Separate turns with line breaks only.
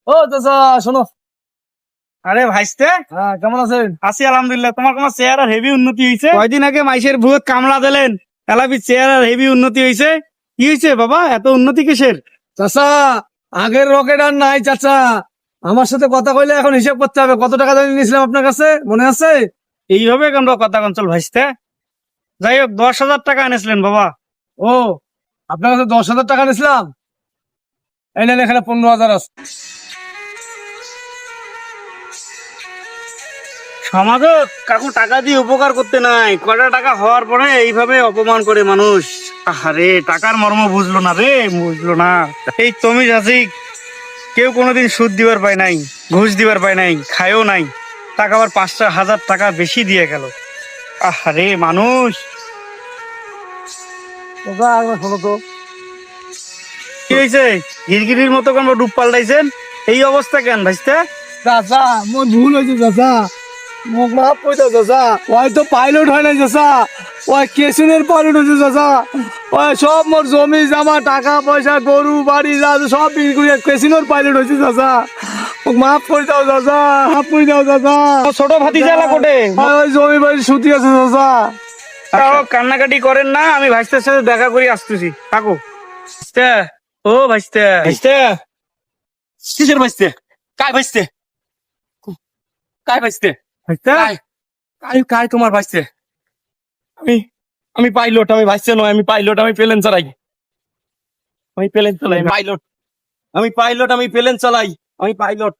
ও চাচা শোনো।
আরে ভাইস্তে,
হ্যাঁ, কেমন আছেন?
আছি আলহামদুলিল্লাহ। তোমার কোন চেহারার হেভি উন্নতি হয়েছে। কয়দিন আগে মাইসের ভুয়ো কামলা দিলেন, এলাবি চেহারার হেভি উন্নতি হয়েছে। কি হয়েছে বাবা, এত উন্নতি কিসের?
চাচা, আগের রকেট আর নাই চাচা। আমার সাথে কথা কইলে এখন হিসাব করতে হবে, কত টাকা জানি নিয়েছিলাম আপনার কাছে, মনে আছে?
এইভাবে আমরা কথা কঞ্চল ভাইস্তে। যাই হোক, 10,000 টাকা এনেছিলেন বাবা।
ও, আপনার কাছে 10,000 টাকা নিয়েছিলাম। এই নেন, এখানে 15,000 আছে।
সমাজও কাকু টাকা দিয়ে উপকার করতে নাই, কয়টা টাকা হওয়ার পরে এইভাবে অপমান করে মানুষ। আরে টাকার মর্ম বুঝলো না রে, বুঝলো না। এই তুমি আছি, কেউ কোনোদিন সুদ দিবার পায় নাই, ঘুষ দিবার পায় নাই, খায়ও নাই, টাকা আবার 5,000 টাকা বেশি দিয়ে গেল। আরে মানুষ।
চাচা একবার শোনো তো।
কি হয়েছে? গিরগিরির মতো কেন ডুব পাল্টাইছেন? এই অবস্থা কেন ভাইস্তে?
চাচা মোর ভুল হয়েছে চাচা, মোক মাফ করে দাও চাচা। ওই তো পাইলট হয় নাই চাচা, ওই কেসিনের পাইলট হয়েছে চাচা। ওই সব মোর জমি জামা টাকা পয়সা গরু বাড়ি যা আছে সব বিক্রি করে কেসিনোর পাইলট হয়েছে চাচা। মোক মাফ করে দাও চাচা, মাফ করে দাও চাচা।
ছোট ভাতিজালা কোটে।
ওই জমি বাড়ি সুতি আছে চাচা।
তাও কান্নাকাটি করেন না, আমি ভাইস্তের সাথে দেখা করে আসতেছি, থাকো। ভাইস্তে, ও ভাইস্তে।
ভাইস্তে, কিসের ভাইস্তে? কাই ভাইস্তে? কাই ভাইস্তে?
ভাইস্তে,
কাই কাই তোমার ভাইস্তে? আমি আমি পাইলট, আমি ভাইস্তে নয়, আমি পাইলট, আমি প্লেন চালাই। আমি প্লেন চালাই, পাইলট। আমি পাইলট, আমি প্লেন চালাই, আমি পাইলট।